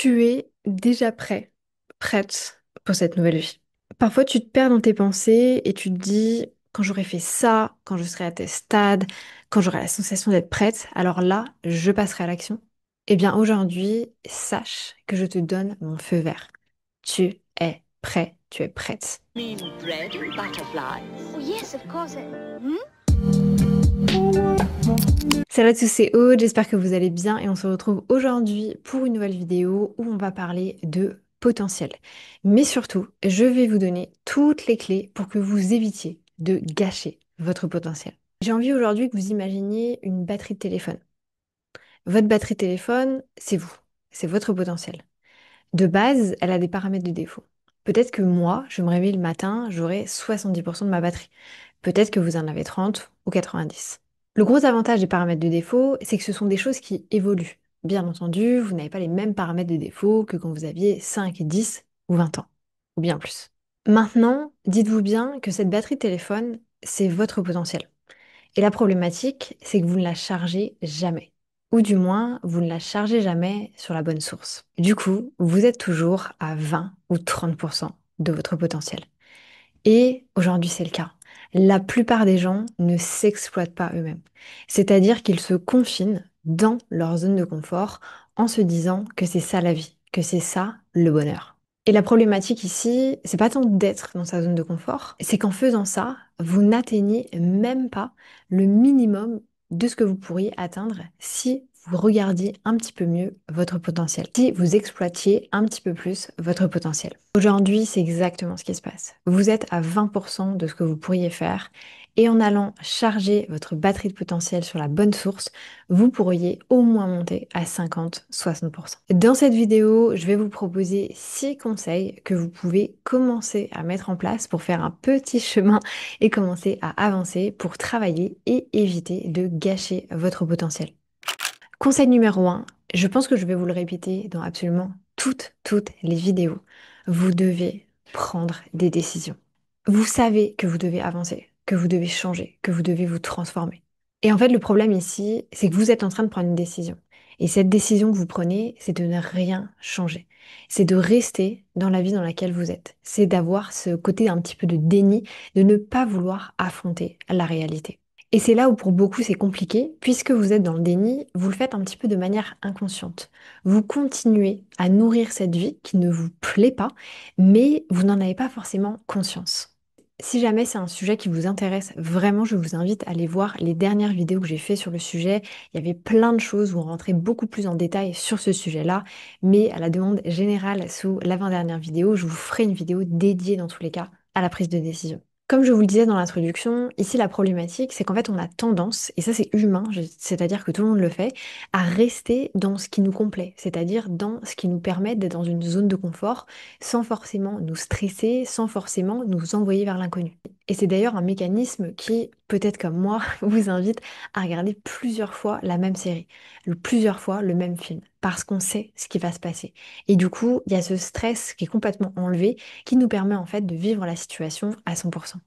Tu es déjà prêt, prête pour cette nouvelle vie. Parfois, tu te perds dans tes pensées et tu te dis, quand j'aurai fait ça, quand je serai à tel stade, quand j'aurai la sensation d'être prête, alors là, je passerai à l'action. Eh bien, aujourd'hui, sache que je te donne mon feu vert. Tu es prêt, tu es prête. Mean bread and butterflies. Oh, yes, of course. Hmm? Salut à tous, c'est Aude, j'espère que vous allez bien et on se retrouve aujourd'hui pour une nouvelle vidéo où on va parler de potentiel. Mais surtout, je vais vous donner toutes les clés pour que vous évitiez de gâcher votre potentiel. J'ai envie aujourd'hui que vous imaginiez une batterie de téléphone. Votre batterie de téléphone, c'est vous, c'est votre potentiel. De base, elle a des paramètres de défaut. Peut-être que moi, je me réveille le matin, j'aurai 70% de ma batterie. Peut-être que vous en avez 30 ou 90. Le gros avantage des paramètres de défaut, c'est que ce sont des choses qui évoluent. Bien entendu, vous n'avez pas les mêmes paramètres de défaut que quand vous aviez 5, 10 ou 20 ans, ou bien plus. Maintenant, dites-vous bien que cette batterie de téléphone, c'est votre potentiel. Et la problématique, c'est que vous ne la chargez jamais. Ou du moins, vous ne la chargez jamais sur la bonne source. Du coup, vous êtes toujours à 20 ou 30% de votre potentiel. Et aujourd'hui, c'est le cas. La plupart des gens ne s'exploitent pas eux-mêmes. C'est-à-dire qu'ils se confinent dans leur zone de confort en se disant que c'est ça la vie, que c'est ça le bonheur. Et la problématique ici, c'est pas tant d'être dans sa zone de confort, c'est qu'en faisant ça, vous n'atteignez même pas le minimum de ce que vous pourriez atteindre si vous regardiez un petit peu mieux votre potentiel, si vous exploitiez un petit peu plus votre potentiel. Aujourd'hui, c'est exactement ce qui se passe. Vous êtes à 20% de ce que vous pourriez faire et en allant charger votre batterie de potentiel sur la bonne source, vous pourriez au moins monter à 50-60%. Dans cette vidéo, je vais vous proposer 6 conseils que vous pouvez commencer à mettre en place pour faire un petit chemin et commencer à avancer pour travailler et éviter de gâcher votre potentiel. Conseil numéro 1, je pense que je vais vous le répéter dans absolument toutes les vidéos. Vous devez prendre des décisions. Vous savez que vous devez avancer, que vous devez changer, que vous devez vous transformer. Et en fait, le problème ici, c'est que vous êtes en train de prendre une décision. Et cette décision que vous prenez, c'est de ne rien changer. C'est de rester dans la vie dans laquelle vous êtes. C'est d'avoir ce côté un petit peu de déni, de ne pas vouloir affronter la réalité. Et c'est là où pour beaucoup c'est compliqué, puisque vous êtes dans le déni, vous le faites un petit peu de manière inconsciente. Vous continuez à nourrir cette vie qui ne vous plaît pas, mais vous n'en avez pas forcément conscience. Si jamais c'est un sujet qui vous intéresse vraiment, je vous invite à aller voir les dernières vidéos que j'ai fait sur le sujet. Il y avait plein de choses où on rentrait beaucoup plus en détail sur ce sujet-là, mais à la demande générale sous l'avant-dernière vidéo, je vous ferai une vidéo dédiée dans tous les cas à la prise de décision. Comme je vous le disais dans l'introduction, ici la problématique, c'est qu'en fait on a tendance, et ça c'est humain, c'est-à-dire que tout le monde le fait, à rester dans ce qui nous complaît, c'est-à-dire dans ce qui nous permet d'être dans une zone de confort sans forcément nous stresser, sans forcément nous envoyer vers l'inconnu. Et c'est d'ailleurs un mécanisme qui, peut-être comme moi, vous invite à regarder plusieurs fois la même série, plusieurs fois le même film, parce qu'on sait ce qui va se passer. Et du coup, il y a ce stress qui est complètement enlevé, qui nous permet en fait de vivre la situation à 100%.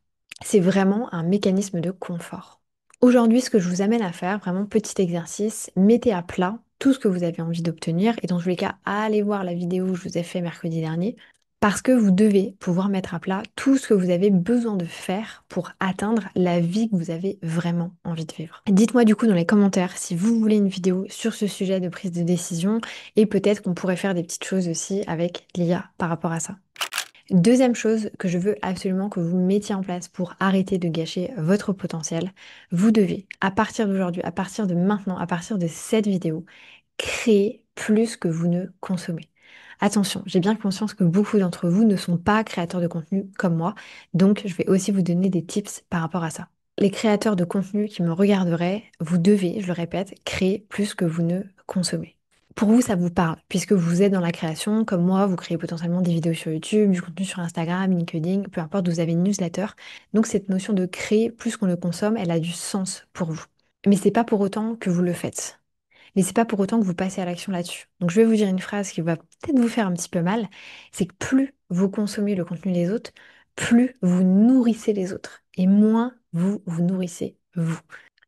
C'est vraiment un mécanisme de confort. Aujourd'hui, ce que je vous amène à faire, vraiment petit exercice, mettez à plat tout ce que vous avez envie d'obtenir et dans tous les cas, allez voir la vidéo que je vous ai fait mercredi dernier parce que vous devez pouvoir mettre à plat tout ce que vous avez besoin de faire pour atteindre la vie que vous avez vraiment envie de vivre. Dites-moi du coup dans les commentaires si vous voulez une vidéo sur ce sujet de prise de décision et peut-être qu'on pourrait faire des petites choses aussi avec l'IA par rapport à ça. Deuxième chose que je veux absolument que vous mettiez en place pour arrêter de gâcher votre potentiel, vous devez, à partir d'aujourd'hui, à partir de maintenant, à partir de cette vidéo, créer plus que vous ne consommez. Attention, j'ai bien conscience que beaucoup d'entre vous ne sont pas créateurs de contenu comme moi, donc je vais aussi vous donner des tips par rapport à ça. Les créateurs de contenu qui me regarderaient, vous devez, je le répète, créer plus que vous ne consommez. Pour vous, ça vous parle, puisque vous êtes dans la création, comme moi, vous créez potentiellement des vidéos sur YouTube, du contenu sur Instagram, LinkedIn, peu importe, vous avez une newsletter. Donc cette notion de créer plus qu'on ne consomme, elle a du sens pour vous. Mais c'est pas pour autant que vous le faites. Mais c'est pas pour autant que vous passez à l'action là-dessus. Donc je vais vous dire une phrase qui va peut-être vous faire un petit peu mal, c'est que plus vous consommez le contenu des autres, plus vous nourrissez les autres et moins vous vous nourrissez vous.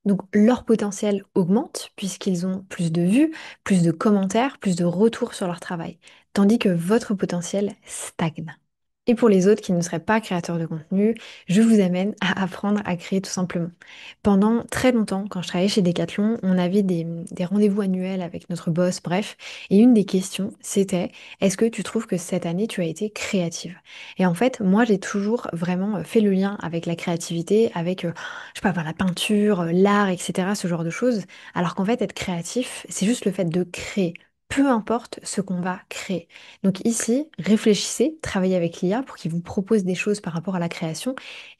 Donc leur potentiel augmente puisqu'ils ont plus de vues, plus de commentaires, plus de retours sur leur travail, tandis que votre potentiel stagne. Et pour les autres qui ne seraient pas créateurs de contenu, je vous amène à apprendre à créer tout simplement. Pendant très longtemps, quand je travaillais chez Decathlon, on avait des rendez-vous annuels avec notre boss, bref, et une des questions, c'était, est-ce que tu trouves que cette année, tu as été créative? Et en fait, moi, j'ai toujours vraiment fait le lien avec la créativité, avec, je sais pas, par la peinture, l'art, etc., ce genre de choses, alors qu'en fait, être créatif, c'est juste le fait de créer. Peu importe ce qu'on va créer. Donc ici, réfléchissez, travaillez avec l'IA pour qu'il vous propose des choses par rapport à la création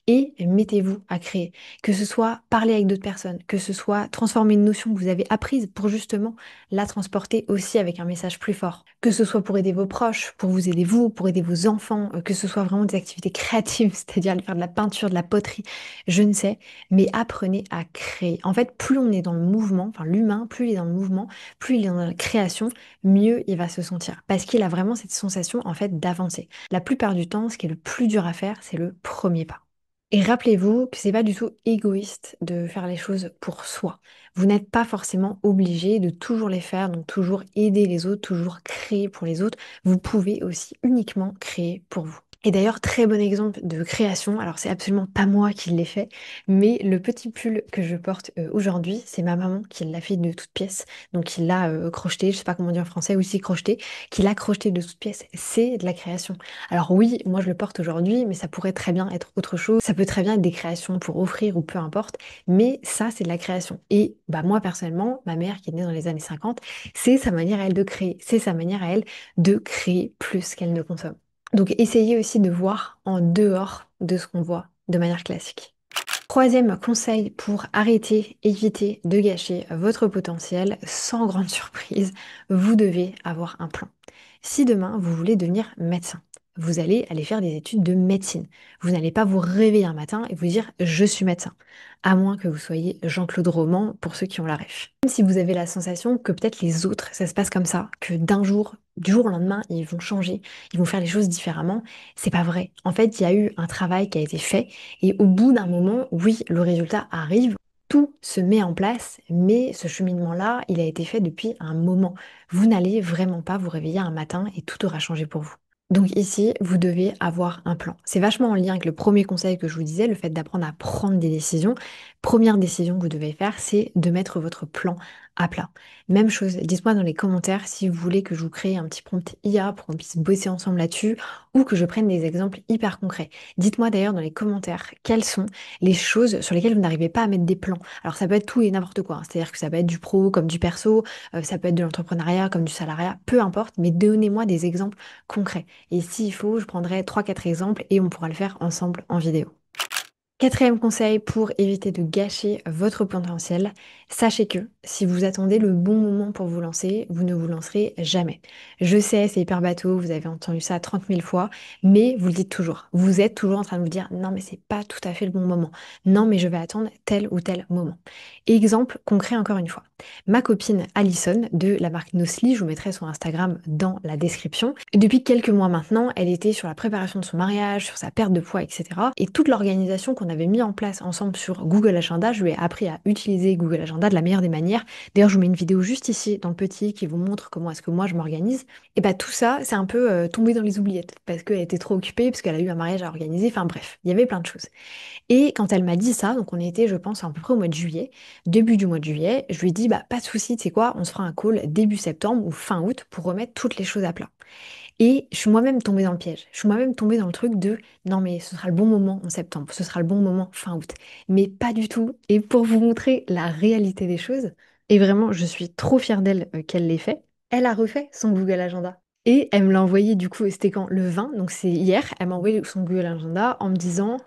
et mettez-vous à créer. Que ce soit parler avec d'autres personnes, que ce soit transformer une notion que vous avez apprise pour justement la transporter aussi avec un message plus fort. Que ce soit pour aider vos proches, pour vous aider vous, pour aider vos enfants, que ce soit vraiment des activités créatives, c'est-à-dire aller faire de la peinture, de la poterie, je ne sais, mais apprenez à créer. En fait, plus on est dans le mouvement, enfin l'humain, plus il est dans le mouvement, plus il est dans la création, mieux il va se sentir. Parce qu'il a vraiment cette sensation en fait d'avancer. La plupart du temps, ce qui est le plus dur à faire, c'est le premier pas. Et rappelez-vous que c'est pas du tout égoïste de faire les choses pour soi. Vous n'êtes pas forcément obligé de toujours les faire, donc toujours aider les autres, toujours créer pour les autres. Vous pouvez aussi uniquement créer pour vous. Et d'ailleurs, très bon exemple de création. Alors, c'est absolument pas moi qui l'ai fait, mais le petit pull que je porte aujourd'hui, c'est ma maman qui l'a fait de toutes pièces. Donc, il l'a crocheté, je sais pas comment dire en français, aussi crocheté, qui l'a crocheté de toutes pièces. C'est de la création. Alors oui, moi je le porte aujourd'hui, mais ça pourrait très bien être autre chose. Ça peut très bien être des créations pour offrir ou peu importe, mais ça c'est de la création. Et bah moi personnellement, ma mère qui est née dans les années 50, c'est sa manière à elle de créer, c'est sa manière à elle de créer plus qu'elle ne consomme. Donc essayez aussi de voir en dehors de ce qu'on voit de manière classique. Troisième conseil pour arrêter, éviter de gâcher votre potentiel, sans grande surprise, vous devez avoir un plan. Si demain vous voulez devenir médecin, vous allez aller faire des études de médecine. Vous n'allez pas vous réveiller un matin et vous dire je suis médecin, à moins que vous soyez Jean-Claude Roman pour ceux qui ont la ref. Même si vous avez la sensation que peut-être les autres, ça se passe comme ça, que d'un jour, du jour au lendemain, ils vont changer, ils vont faire les choses différemment, c'est pas vrai. En fait, il y a eu un travail qui a été fait et au bout d'un moment, oui, le résultat arrive, tout se met en place, mais ce cheminement-là, il a été fait depuis un moment. Vous n'allez vraiment pas vous réveiller un matin et tout aura changé pour vous. Donc ici, vous devez avoir un plan. C'est vachement en lien avec le premier conseil que je vous disais, le fait d'apprendre à prendre des décisions. Première décision que vous devez faire, c'est de mettre votre plan à plat. Même chose, dites-moi dans les commentaires si vous voulez que je vous crée un petit prompt IA pour qu'on puisse bosser ensemble là-dessus ou que je prenne des exemples hyper concrets. Dites-moi d'ailleurs dans les commentaires quelles sont les choses sur lesquelles vous n'arrivez pas à mettre des plans. Alors ça peut être tout et n'importe quoi, hein. C'est-à-dire que ça peut être du pro comme du perso, ça peut être de l'entrepreneuriat comme du salariat, peu importe, mais donnez-moi des exemples concrets. Et s'il faut, je prendrai trois quatre exemples et on pourra le faire ensemble en vidéo. Quatrième conseil pour éviter de gâcher votre potentiel, sachez que si vous attendez le bon moment pour vous lancer, vous ne vous lancerez jamais. Je sais, c'est hyper bateau, vous avez entendu ça 30 000 fois, mais vous le dites toujours. Vous êtes toujours en train de vous dire non mais c'est pas tout à fait le bon moment. Non mais je vais attendre tel ou tel moment. Exemple concret encore une fois. Ma copine Alison de la marque Nosli, je vous mettrai son Instagram dans la description. Depuis quelques mois maintenant, elle était sur la préparation de son mariage, sur sa perte de poids, etc. Et toute l'organisation qu'on avait mis en place ensemble sur Google Agenda, je lui ai appris à utiliser Google Agenda de la meilleure des manières. D'ailleurs, je vous mets une vidéo juste ici dans le petit qui vous montre comment est-ce que moi je m'organise. Et bah tout ça, c'est un peu tombé dans les oubliettes parce qu'elle était trop occupée, parce qu'elle a eu un mariage à organiser. Enfin bref, il y avait plein de choses. Et quand elle m'a dit ça, donc on était, je pense, à peu près au mois de juillet, début du mois de juillet, je lui ai dit, bah pas de souci, tu sais quoi, on se fera un call début septembre ou fin août pour remettre toutes les choses à plat. Et je suis moi-même tombée dans le piège. Je suis moi-même tombée dans le truc de non, mais ce sera le bon moment en septembre, ce sera le bon moment fin août. Mais pas du tout. Et pour vous montrer la réalité des choses, et vraiment, je suis trop fière d'elle qu'elle l'ait fait, elle a refait son Google Agenda. Et elle me l'a envoyé du coup, c'était quand? Le 20, donc c'est hier, elle m'a envoyé son Google Agenda en me disant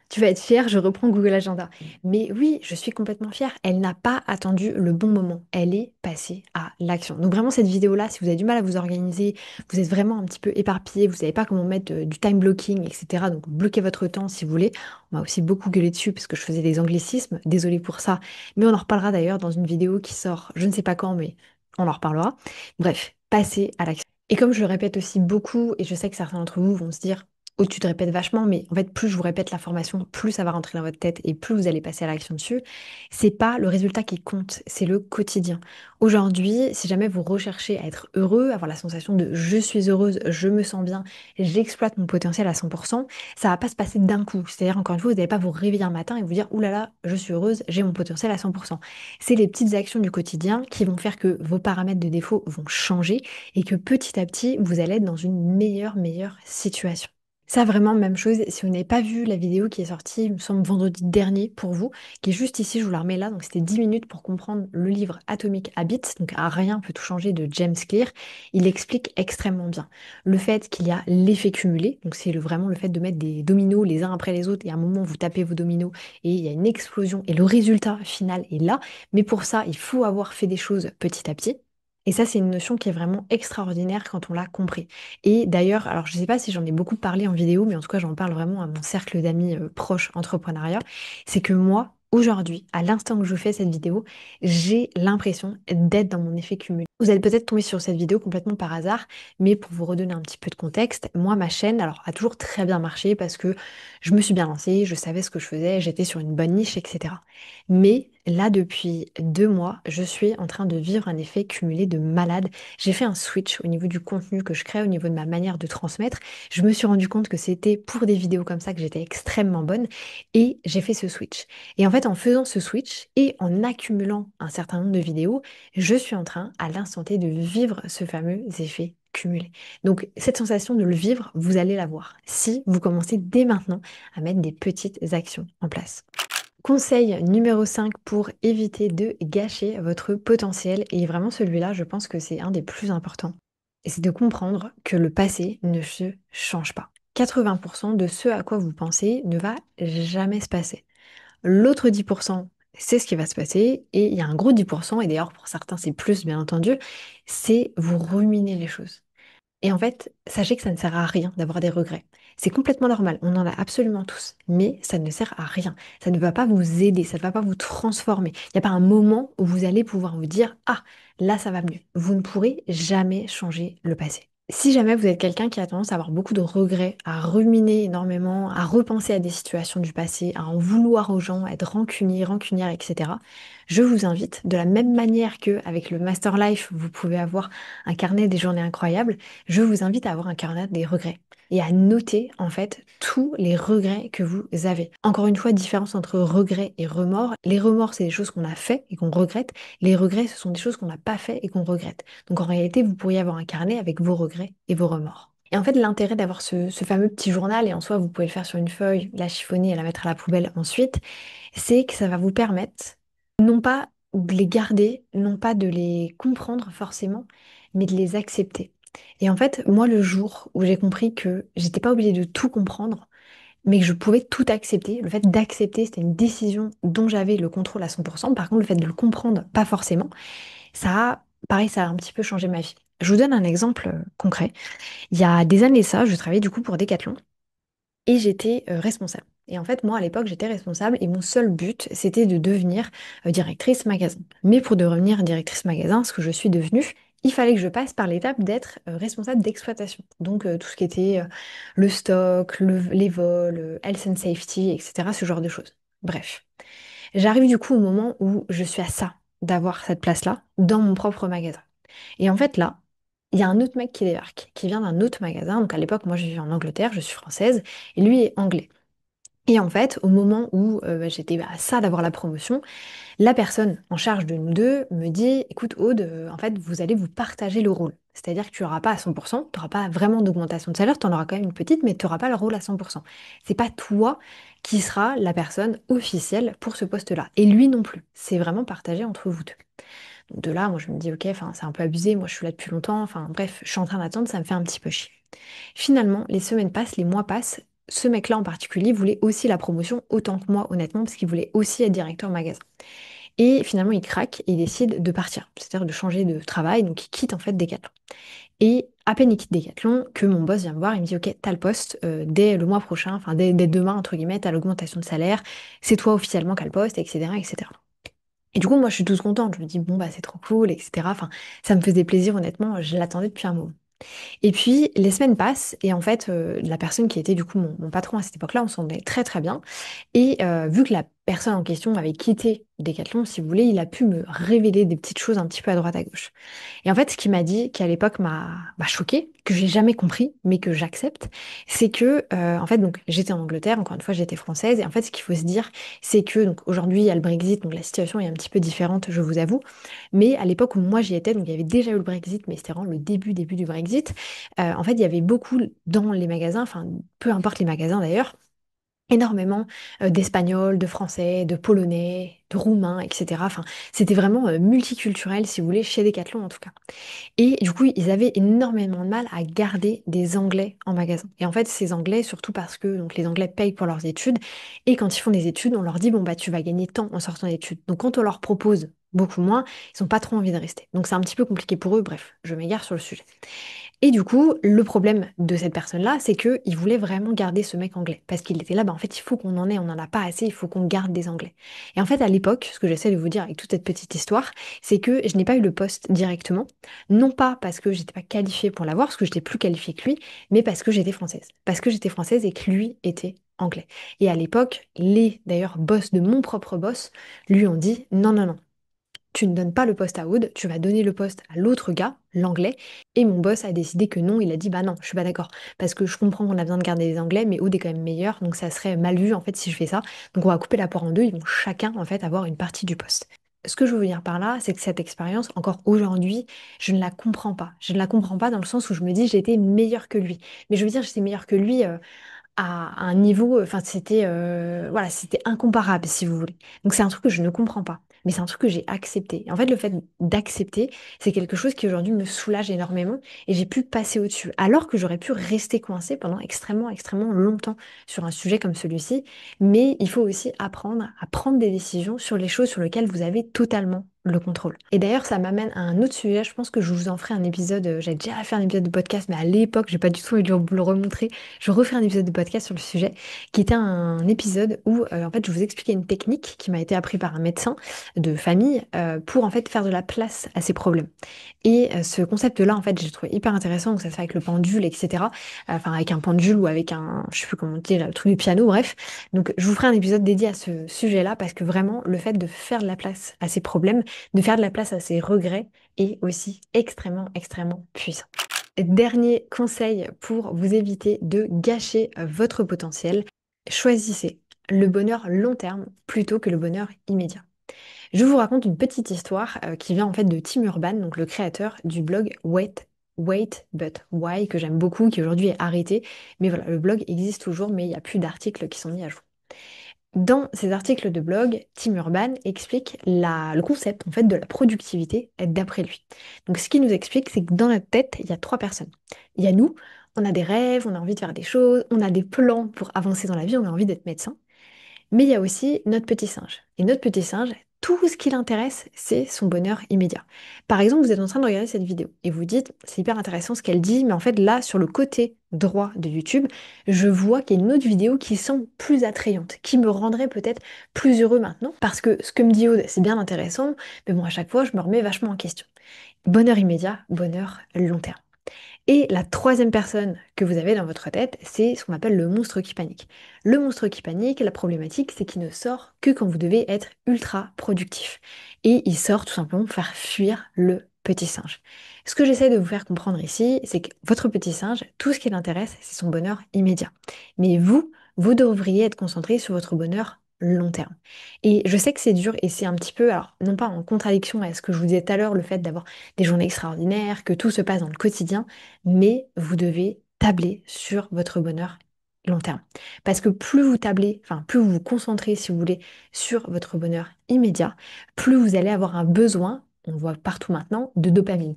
tu vas être fière, je reprends Google Agenda. Mais oui, je suis complètement fière. Elle n'a pas attendu le bon moment. Elle est passée à l'action. Donc vraiment, cette vidéo-là, si vous avez du mal à vous organiser, vous êtes vraiment un petit peu éparpillé, vous savez pas comment mettre du time blocking, etc. Donc bloquez votre temps si vous voulez. On m'a aussi beaucoup gueulé dessus parce que je faisais des anglicismes. Désolée pour ça. Mais on en reparlera d'ailleurs dans une vidéo qui sort, je ne sais pas quand, mais on en reparlera. Bref, passez à l'action. Et comme je le répète aussi beaucoup, et je sais que certains d'entre vous vont se dire, au-dessus de répète vachement, mais en fait, plus je vous répète l'information, plus ça va rentrer dans votre tête et plus vous allez passer à l'action dessus. C'est pas le résultat qui compte, c'est le quotidien. Aujourd'hui, si jamais vous recherchez à être heureux, avoir la sensation de je suis heureuse, je me sens bien, j'exploite mon potentiel à 100%, ça va pas se passer d'un coup. C'est-à-dire, encore une fois, vous n'allez pas vous réveiller un matin et vous dire, ouh là là, je suis heureuse, j'ai mon potentiel à 100%. C'est les petites actions du quotidien qui vont faire que vos paramètres de défaut vont changer et que petit à petit, vous allez être dans une meilleure situation. Ça, vraiment, même chose. Si vous n'avez pas vu la vidéo qui est sortie, il me semble, vendredi dernier pour vous, qui est juste ici, je vous la remets là. Donc, c'était 10 minutes pour comprendre le livre Atomic Habits. Donc, à rien peut tout changer de James Clear. Il explique extrêmement bien le fait qu'il y a l'effet cumulé. Donc, c'est vraiment le fait de mettre des dominos les uns après les autres. Et à un moment, vous tapez vos dominos et il y a une explosion. Et le résultat final est là. Mais pour ça, il faut avoir fait des choses petit à petit. Et ça, c'est une notion qui est vraiment extraordinaire quand on l'a compris. Et d'ailleurs, alors je ne sais pas si j'en ai beaucoup parlé en vidéo, mais en tout cas, j'en parle vraiment à mon cercle d'amis proches entrepreneuriat, c'est que moi, aujourd'hui, à l'instant que je fais cette vidéo, j'ai l'impression d'être dans mon effet cumul. Vous allez peut-être tomber sur cette vidéo complètement par hasard, mais pour vous redonner un petit peu de contexte, moi, ma chaîne, alors, a toujours très bien marché parce que je me suis bien lancée, je savais ce que je faisais, j'étais sur une bonne niche, etc. Mais là, depuis 2 mois, je suis en train de vivre un effet cumulé de malade. J'ai fait un switch au niveau du contenu que je crée, au niveau de ma manière de transmettre. Je me suis rendu compte que c'était pour des vidéos comme ça que j'étais extrêmement bonne et j'ai fait ce switch. Et en fait, en faisant ce switch et en accumulant un certain nombre de vidéos, je suis en train, à l'instant T, de vivre ce fameux effet cumulé. Donc, cette sensation de le vivre, vous allez la voir si vous commencez dès maintenant à mettre des petites actions en place. Conseil numéro 5 pour éviter de gâcher votre potentiel, et vraiment celui-là, je pense que c'est un des plus importants, et c'est de comprendre que le passé ne se change pas. 80% de ce à quoi vous pensez ne va jamais se passer. L'autre 10%, c'est ce qui va se passer, et il y a un gros 10%, et d'ailleurs pour certains c'est plus bien entendu, c'est vous ruminer les choses. Et en fait, sachez que ça ne sert à rien d'avoir des regrets. C'est complètement normal, on en a absolument tous, mais ça ne sert à rien. Ça ne va pas vous aider, ça ne va pas vous transformer. Il n'y a pas un moment où vous allez pouvoir vous dire, ah, là ça va mieux. Vous ne pourrez jamais changer le passé. Si jamais vous êtes quelqu'un qui a tendance à avoir beaucoup de regrets, à ruminer énormément, à repenser à des situations du passé, à en vouloir aux gens, à être rancunier, rancunière, etc., je vous invite, de la même manière que avec le Master Life, vous pouvez avoir un carnet des journées incroyables, je vous invite à avoir un carnet des regrets et à noter en fait tous les regrets que vous avez. Encore une fois, différence entre regrets et remords. Les remords, c'est des choses qu'on a fait et qu'on regrette. Les regrets, ce sont des choses qu'on n'a pas fait et qu'on regrette. Donc en réalité, vous pourriez avoir un carnet avec vos regrets et vos remords. Et en fait, l'intérêt d'avoir ce fameux petit journal, et en soi, vous pouvez le faire sur une feuille, la chiffonner et la mettre à la poubelle ensuite, c'est que ça va vous permettre non pas de les garder, non pas de les comprendre forcément, mais de les accepter. Et en fait, moi, le jour où j'ai compris que j'étais pas obligée de tout comprendre, mais que je pouvais tout accepter, le fait d'accepter, c'était une décision dont j'avais le contrôle à 100%. Par contre, le fait de le comprendre, pas forcément, pareil, ça a un petit peu changé ma vie. Je vous donne un exemple concret. Il y a des années ça, je travaillais du coup pour Decathlon et j'étais responsable. Et en fait, moi, à l'époque, j'étais responsable et mon seul but, c'était de devenir directrice magasin. Mais pour devenir directrice magasin, ce que je suis devenue, il fallait que je passe par l'étape d'être responsable d'exploitation. Donc, tout ce qui était le stock, les vols, health and safety, etc., ce genre de choses. Bref. J'arrive du coup au moment où je suis à ça, d'avoir cette place-là, dans mon propre magasin. Et en fait, là, il y a un autre mec qui débarque, qui vient d'un autre magasin. Donc à l'époque, moi, je vivais en Angleterre, je suis française, et lui est anglais. Et en fait, au moment où j'étais à ça d'avoir la promotion, la personne en charge de nous deux me dit, écoute Aude, en fait, vous allez vous partager le rôle. C'est-à-dire que tu n'auras pas à 100%, tu n'auras pas vraiment d'augmentation de salaire, tu en auras quand même une petite, mais tu n'auras pas le rôle à 100%. C'est pas toi qui sera la personne officielle pour ce poste-là. Et lui non plus. C'est vraiment partagé entre vous deux. Donc de là, moi je me dis, ok, enfin, c'est un peu abusé, moi je suis là depuis longtemps, enfin bref, je suis en train d'attendre, ça me fait un petit peu chier. Finalement, les semaines passent, les mois passent. Ce mec-là en particulier voulait aussi la promotion autant que moi, honnêtement, parce qu'il voulait aussi être directeur magasin. Et finalement, il craque et il décide de partir, c'est-à-dire de changer de travail, donc il quitte en fait Decathlon. Et à peine il quitte Decathlon que mon boss vient me voir, il me dit, ok, t'as le poste, dès le mois prochain, enfin dès demain, entre guillemets, t'as l'augmentation de salaire, c'est toi officiellement qui as le poste, etc., etc. Et du coup, moi, je suis toute contente. Je me dis, bon, bah, c'est trop cool, etc. Enfin, ça me faisait plaisir, honnêtement. Je l'attendais depuis un moment. Et puis, les semaines passent et en fait, la personne qui était du coup mon patron à cette époque-là, on s'entendait très très bien. Et vu que la personne en question avait quitté Decathlon, si vous voulez, il a pu me révéler des petites choses un petit peu à droite à gauche. Et en fait, ce qu'il m'a dit, qui à l'époque m'a choqué, que j'ai jamais compris, mais que j'accepte, c'est que en fait, donc j'étais en Angleterre, encore une fois, j'étais française, et en fait, ce qu'il faut se dire, c'est que donc aujourd'hui, il y a le Brexit, donc la situation est un petit peu différente, je vous avoue. Mais à l'époque où moi j'y étais, donc il y avait déjà eu le Brexit, mais c'était vraiment le début du Brexit. En fait, il y avait beaucoup dans les magasins, enfin, peu importe les magasins d'ailleurs énormément d'Espagnols, de Français, de Polonais, de Roumains, etc. Enfin, c'était vraiment multiculturel, si vous voulez, chez Decathlon en tout cas. Et du coup, ils avaient énormément de mal à garder des Anglais en magasin. Et en fait, ces Anglais, surtout parce que donc, les Anglais payent pour leurs études, et quand ils font des études, on leur dit, bon, bah, tu vas gagner tant en sortant d'études. Donc quand on leur propose beaucoup moins, ils n'ont pas trop envie de rester. Donc c'est un petit peu compliqué pour eux, bref, je m'égare sur le sujet. Et du coup, le problème de cette personne-là, c'est qu'il voulait vraiment garder ce mec anglais. Parce qu'il était là, bah, en fait, il faut qu'on en ait, on n'en a pas assez, il faut qu'on garde des Anglais. Et en fait, à l'époque, ce que j'essaie de vous dire avec toute cette petite histoire, c'est que je n'ai pas eu le poste directement. Non pas parce que j'étais pas qualifiée pour l'avoir, parce que j'étais plus qualifiée que lui, mais parce que j'étais française. Parce que j'étais française et que lui était anglais. Et à l'époque, les, d'ailleurs, boss de mon propre boss lui ont dit, non, non, non. Tu ne donnes pas le poste à Aude, tu vas donner le poste à l'autre gars, l'anglais. Et mon boss a décidé que non, il a dit bah non, je suis pas d'accord. Parce que je comprends qu'on a besoin de garder les anglais, mais Aude est quand même meilleur, donc ça serait mal vu en fait si je fais ça. Donc on va couper la poire en deux, ils vont chacun en fait avoir une partie du poste. Ce que je veux dire par là, c'est que cette expérience, encore aujourd'hui, je ne la comprends pas. Je ne la comprends pas dans le sens où je me dis j'ai été meilleure que lui. Mais je veux dire, j'étais meilleure que lui à un niveau, enfin c'était voilà, c'était incomparable si vous voulez. Donc c'est un truc que je ne comprends pas, mais c'est un truc que j'ai accepté. En fait, le fait d'accepter, c'est quelque chose qui aujourd'hui me soulage énormément et j'ai pu passer au-dessus. Alors que j'aurais pu rester coincée pendant extrêmement, extrêmement longtemps sur un sujet comme celui-ci, mais il faut aussi apprendre à prendre des décisions sur les choses sur lesquelles vous avez totalement le contrôle. Et d'ailleurs, ça m'amène à un autre sujet. Je pense que je vous en ferai un épisode. J'ai déjà fait un épisode de podcast, mais à l'époque, j'ai pas du tout envie de vous le remontrer. Je refais un épisode de podcast sur le sujet, qui était un épisode où en fait je vous expliquais une technique qui m'a été apprise par un médecin de famille pour en fait faire de la place à ces problèmes. Et ce concept-là, en fait, j'ai trouvé hyper intéressant. Donc ça se fait avec le pendule, etc. Enfin avec un pendule ou avec un, je sais plus comment on dit, là, le truc du piano, bref. Donc je vous ferai un épisode dédié à ce sujet-là parce que vraiment le fait de faire de la place à ces problèmes, de faire de la place à ces regrets est aussi extrêmement, extrêmement puissant. Dernier conseil pour vous éviter de gâcher votre potentiel, choisissez le bonheur long terme plutôt que le bonheur immédiat. Je vous raconte une petite histoire qui vient en fait de Tim Urban, donc le créateur du blog Wait But Why, que j'aime beaucoup, qui aujourd'hui est arrêté. Mais voilà, le blog existe toujours, mais il n'y a plus d'articles qui sont mis à jour. Dans ces articles de blog, Tim Urban explique le concept en fait de la productivité d'après lui. Donc ce qu'il nous explique, c'est que dans notre tête, il y a trois personnes. Il y a nous, on a des rêves, on a envie de faire des choses, on a des plans pour avancer dans la vie, on a envie d'être médecin. Mais il y a aussi notre petit singe. Et notre petit singe, tout ce qui l'intéresse, c'est son bonheur immédiat. Par exemple, vous êtes en train de regarder cette vidéo et vous dites, c'est hyper intéressant ce qu'elle dit, mais en fait là, sur le côté droit de YouTube, je vois qu'il y a une autre vidéo qui semble plus attrayante, qui me rendrait peut-être plus heureux maintenant, parce que ce que me dit Aude, c'est bien intéressant, mais bon, à chaque fois, je me remets vachement en question. Bonheur immédiat, bonheur long terme. Et la troisième personne que vous avez dans votre tête, c'est ce qu'on appelle le monstre qui panique. Le monstre qui panique, la problématique, c'est qu'il ne sort que quand vous devez être ultra productif. Et il sort tout simplement pour faire fuir le petit singe. Ce que j'essaie de vous faire comprendre ici, c'est que votre petit singe, tout ce qui l'intéresse, c'est son bonheur immédiat. Mais vous devriez être concentré sur votre bonheur long terme. Et je sais que c'est dur et c'est un petit peu, alors non pas en contradiction avec ce que je vous disais tout à l'heure, le fait d'avoir des journées extraordinaires, que tout se passe dans le quotidien, mais vous devez tabler sur votre bonheur long terme. Parce que plus vous tablez, enfin plus vous vous concentrez, si vous voulez, sur votre bonheur immédiat, plus vous allez avoir un besoin, on le voit partout maintenant, de dopamine.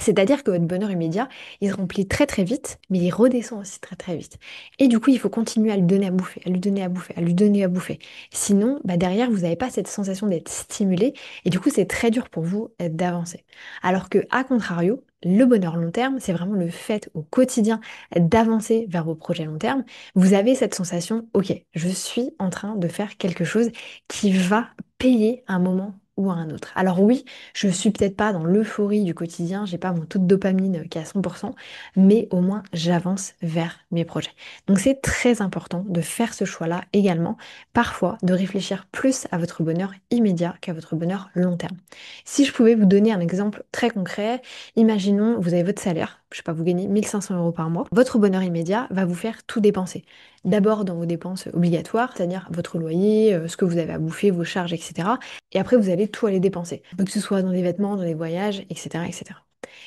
C'est-à-dire que votre bonheur immédiat, il se remplit très très vite, mais il redescend aussi très très vite. Et du coup, il faut continuer à lui donner à bouffer, à lui donner à bouffer, à lui donner à bouffer. Sinon, bah derrière, vous n'avez pas cette sensation d'être stimulé, et du coup, c'est très dur pour vous d'avancer. Alors que, à contrario, le bonheur long terme, c'est vraiment le fait au quotidien d'avancer vers vos projets long terme. Vous avez cette sensation, ok, je suis en train de faire quelque chose qui va payer à un moment ou à un autre. Alors oui, je suis peut-être pas dans l'euphorie du quotidien, j'ai pas mon taux de dopamine qui est à 100%, mais au moins j'avance vers mes projets. Donc c'est très important de faire ce choix-là également, parfois de réfléchir plus à votre bonheur immédiat qu'à votre bonheur long terme. Si je pouvais vous donner un exemple très concret, imaginons vous avez votre salaire, je sais pas, vous gagnez 1500 euros par mois, votre bonheur immédiat va vous faire tout dépenser. D'abord dans vos dépenses obligatoires, c'est-à-dire votre loyer, ce que vous avez à bouffer, vos charges, etc. Et après, vous allez tout aller dépenser. Donc, que ce soit dans des vêtements, dans des voyages, etc., etc.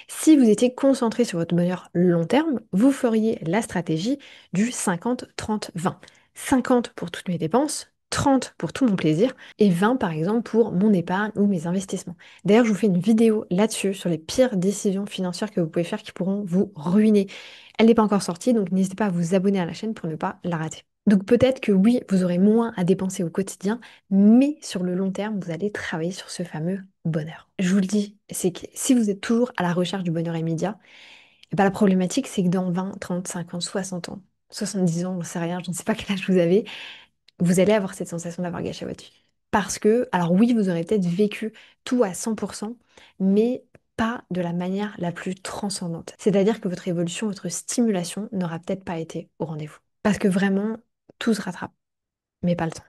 Si vous étiez concentré sur votre bonheur long terme, vous feriez la stratégie du 50-30-20. 50 pour toutes mes dépenses, 30 pour tout mon plaisir et 20 par exemple pour mon épargne ou mes investissements. D'ailleurs, je vous fais une vidéo là-dessus sur les pires décisions financières que vous pouvez faire qui pourront vous ruiner. Elle n'est pas encore sortie, donc n'hésitez pas à vous abonner à la chaîne pour ne pas la rater. Donc peut-être que oui, vous aurez moins à dépenser au quotidien, mais sur le long terme, vous allez travailler sur ce fameux bonheur. Je vous le dis, c'est que si vous êtes toujours à la recherche du bonheur immédiat, et ben la problématique, c'est que dans 20, 30, 50, 60 ans, 70 ans, on ne sait rien, je ne sais pas quel âge vous avez, vous allez avoir cette sensation d'avoir gâché votre vie. Parce que, alors oui, vous aurez peut-être vécu tout à 100%, mais pas de la manière la plus transcendante. C'est-à-dire que votre évolution, votre stimulation n'aura peut-être pas été au rendez-vous. Parce que vraiment, tout se rattrape, mais pas le temps.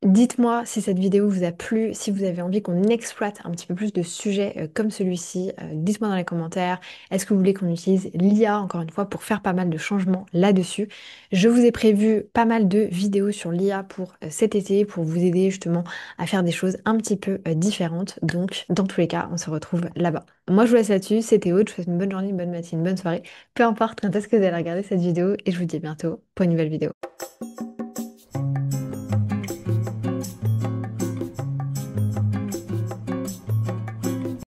Dites-moi si cette vidéo vous a plu, si vous avez envie qu'on exploite un petit peu plus de sujets comme celui-ci. Dites-moi dans les commentaires, est-ce que vous voulez qu'on utilise l'IA encore une fois pour faire pas mal de changements là-dessus? Je vous ai prévu pas mal de vidéos sur l'IA pour cet été, pour vous aider justement à faire des choses un petit peu différentes. Donc, dans tous les cas, on se retrouve là-bas. Moi, je vous laisse là-dessus. C'était Aude. Je vous souhaite une bonne journée, une bonne matinée, une bonne soirée. Peu importe quand est-ce que vous allez regarder cette vidéo et je vous dis à bientôt pour une nouvelle vidéo.